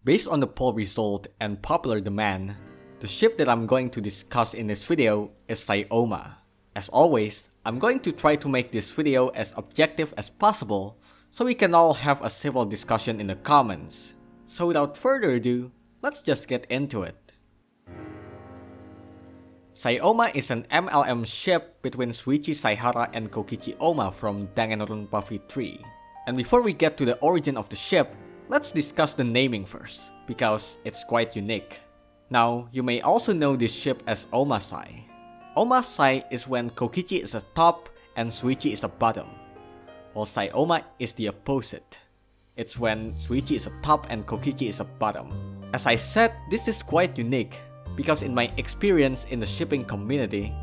Based on the poll result and popular demand, the ship that I'm going to discuss in this video is Saiouma. As always, I'm going to try to make this video as objective as possible so we can all have a civil discussion in the comments. So without further ado, let's just get into it. Saiouma is an MLM ship between Shuichi Saihara and Kokichi Ouma from Danganronpa V3. And before we get to the origin of the ship, let's discuss the naming first, because it's quite unique. Now, you may also know this ship as oumasai. Oumasai is when Kokichi is a top and Shuichi is a bottom, while Saiouma is the opposite. It's when Shuichi is a top and Kokichi is a bottom. As I said, this is quite unique, because in my experience in the shipping community,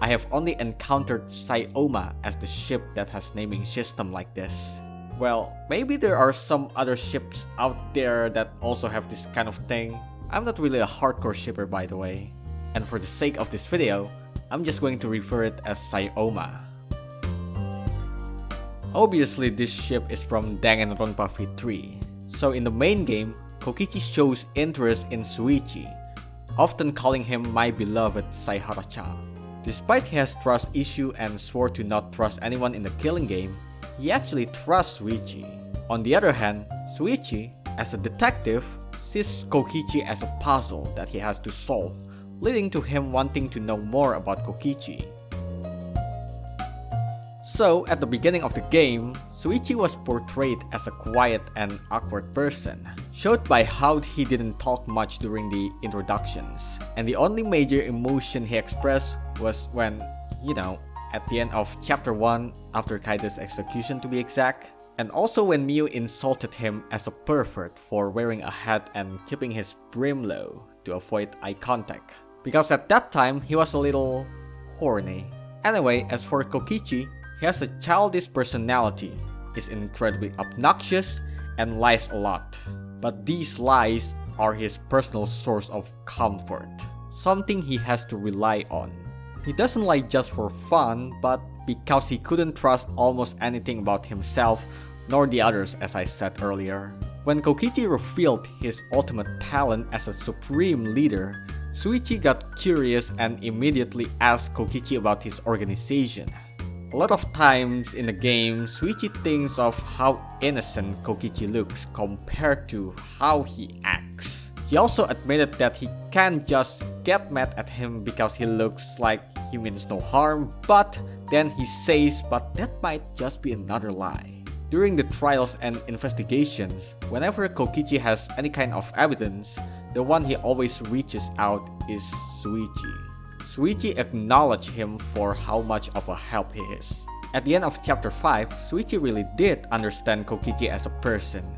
I have only encountered Saiouma as the ship that has naming system like this. Well, maybe there are some other ships out there that also have this kind of thing. I'm not really a hardcore shipper, by the way. And for the sake of this video, I'm just going to refer it as Saiouma. Obviously, this ship is from Danganronpa V3. So in the main game, Kokichi shows interest in Shuichi, often calling him my beloved Saihara-chan. Despite he has trust issue and swore to not trust anyone in the killing game, he actually trusts Shuichi. On the other hand, Shuichi, as a detective, sees Kokichi as a puzzle that he has to solve, leading to him wanting to know more about Kokichi. So, at the beginning of the game, Shuichi was portrayed as a quiet and awkward person, showed by how he didn't talk much during the introductions. And the only major emotion he expressed was when, at the end of chapter 1, after Kaido's execution to be exact, and also when Miu insulted him as a pervert for wearing a hat and keeping his brim low to avoid eye contact, because at that time he was a little horny. Anyway, as for Kokichi, he has a childish personality, is incredibly obnoxious, and lies a lot. But these lies are his personal source of comfort, something he has to rely on. He doesn't lie just for fun, but because he couldn't trust almost anything about himself nor the others, as I said earlier. When Kokichi revealed his ultimate talent as a supreme leader, Shuichi got curious and immediately asked Kokichi about his organization. A lot of times in the game, Shuichi thinks of how innocent Kokichi looks compared to how he acts. He also admitted that he can't just get mad at him because he looks like he means no harm, but then he says, but that might just be another lie. During the trials and investigations, whenever Kokichi has any kind of evidence, the one he always reaches out is Shuichi. Shuichi acknowledged him for how much of a help he is. At the end of chapter 5, Shuichi really did understand Kokichi as a person.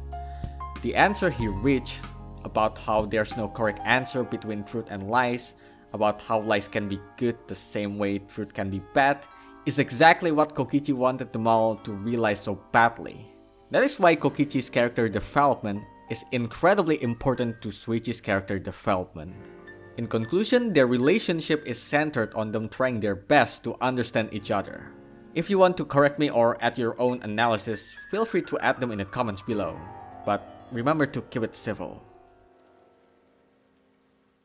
The answer he reached about how there's no correct answer between truth and lies, about how lies can be good the same way truth can be bad, is exactly what Kokichi wanted them all to realize so badly. That is why Kokichi's character development is incredibly important to Shuichi's character development. In conclusion, their relationship is centered on them trying their best to understand each other. If you want to correct me or add your own analysis, feel free to add them in the comments below. But remember to keep it civil.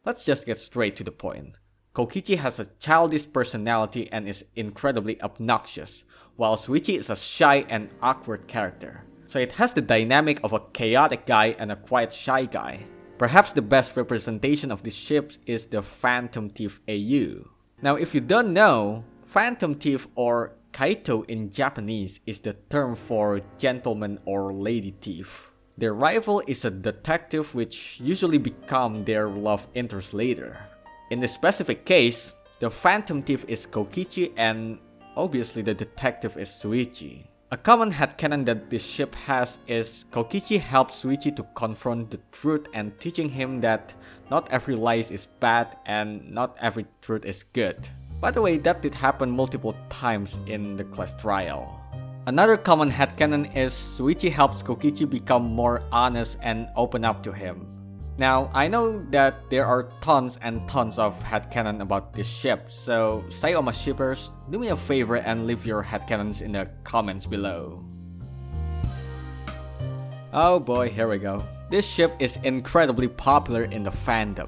Let's just get straight to the point. Kokichi has a childish personality and is incredibly obnoxious, while Shuichi is a shy and awkward character. So it has the dynamic of a chaotic guy and a quiet shy guy. Perhaps the best representation of these ships is the Phantom Thief AU. Now if you don't know, Phantom Thief or Kaito in Japanese is the term for gentleman or lady thief. Their rival is a detective which usually become their love interest later. In this specific case, the Phantom Thief is Kokichi and obviously the detective is Shuichi. A common headcanon that this ship has is Kokichi helps Shuichi to confront the truth and teaching him that not every lie is bad and not every truth is good. By the way, that did happen multiple times in the class trial. Another common headcanon is Shuichi helps Kokichi become more honest and open up to him. Now, I know that there are tons and tons of headcanon about this ship, so Saiouma shippers, do me a favor and leave your headcanons in the comments below. Oh boy, here we go. this ship is incredibly popular in the fandom.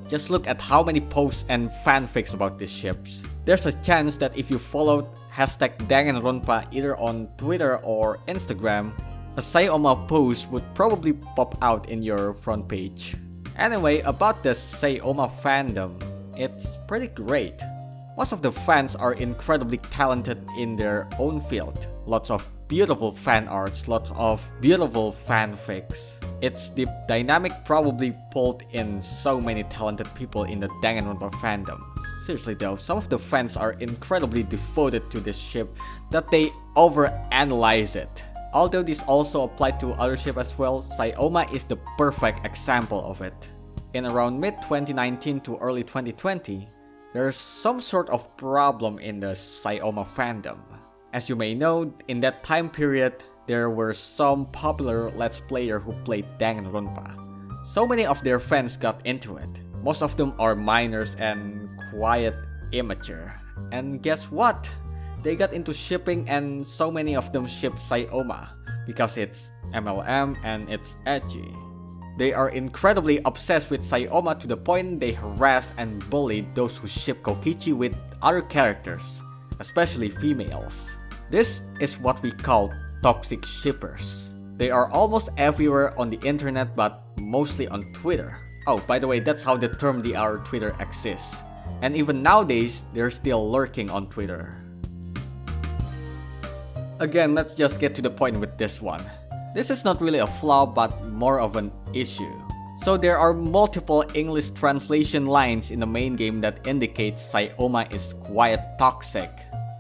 Just look at how many posts and fanfics about these ships. There's a chance that if you followed #Danganronpa either on Twitter or Instagram, a Saiouma post would probably pop out in your front page. Anyway, about the Saiouma fandom, it's pretty great. Most of the fans are incredibly talented in their own field. Lots of beautiful fan arts, lots of beautiful fanfics. Its deep dynamic probably pulled in so many talented people in the Danganronpa fandom. Seriously though, some of the fans are incredibly devoted to this ship that they overanalyze it. Although this also applied to other ships as well, Saiouma is the perfect example of it. In around mid-2019 to early 2020, there's some sort of problem in the Saiouma fandom. As you may know, in that time period, there were some popular Let's Player who played Danganronpa. So many of their fans got into it. Most of them are minors and quite immature. And guess what? They got into shipping and so many of them shipped Saiouma because it's MLM and it's edgy. They are incredibly obsessed with Saiouma to the point they harass and bully those who ship Kokichi with other characters, especially females. This is what we call toxic shippers. They are almost everywhere on the internet but mostly on Twitter. Oh, by the way, that's how the term DR Twitter exists. And even nowadays, they're still lurking on Twitter. Again, let's just get to the point with this one. This is not really a flaw but more of an issue. So there are multiple English translation lines in the main game that indicate Saiouma is quite toxic.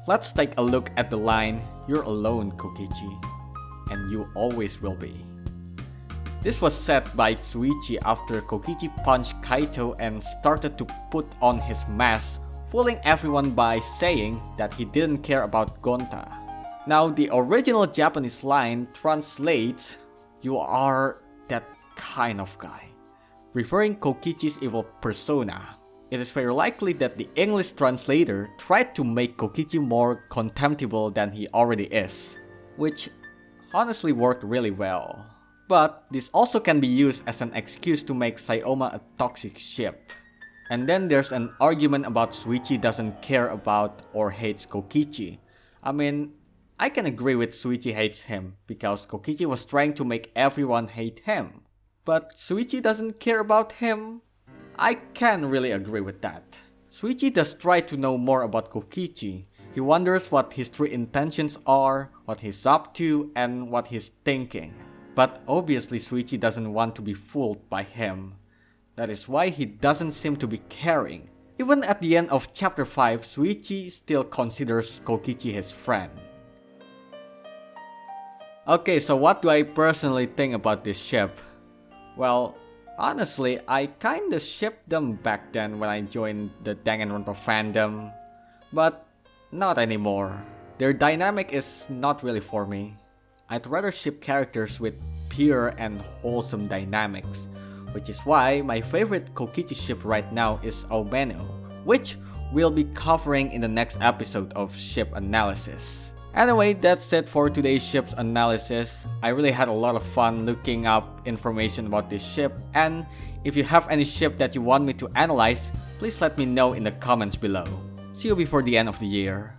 Let's take a look at the line, "You're alone, Kokichi, and you always will be." This was said by Shuichi after Kokichi punched Kaito and started to put on his mask, fooling everyone by saying that he didn't care about Gonta. Now, the original Japanese line translates, "You are that kind of guy," referring Kokichi's evil persona. It is very likely that the English translator tried to make Kokichi more contemptible than he already is, which honestly worked really well. But this also can be used as an excuse to make Saiouma a toxic ship. And then there's an argument about Shuichi doesn't care about or hates Kokichi. I mean, I can agree with Shuichi hates him because Kokichi was trying to make everyone hate him. But Shuichi doesn't care about him? I can really agree with that. Shuichi does try to know more about Kokichi. He wonders what his true intentions are, what he's up to, and what he's thinking. But obviously Shuichi doesn't want to be fooled by him. That is why he doesn't seem to be caring. Even at the end of chapter 5, Shuichi still considers Kokichi his friend. Okay, so what do I personally think about this ship? Well, honestly, I kinda shipped them back then when I joined the Danganronpa fandom, but not anymore. Their dynamic is not really for me. I'd rather ship characters with pure and wholesome dynamics, which is why my favorite Kokichi ship right now is Ouma, which we'll be covering in the next episode of Ship Analysis. Anyway, that's it for today's ship's analysis. I really had a lot of fun looking up information about this ship, and if you have any ship that you want me to analyze, please let me know in the comments below. See you before the end of the year.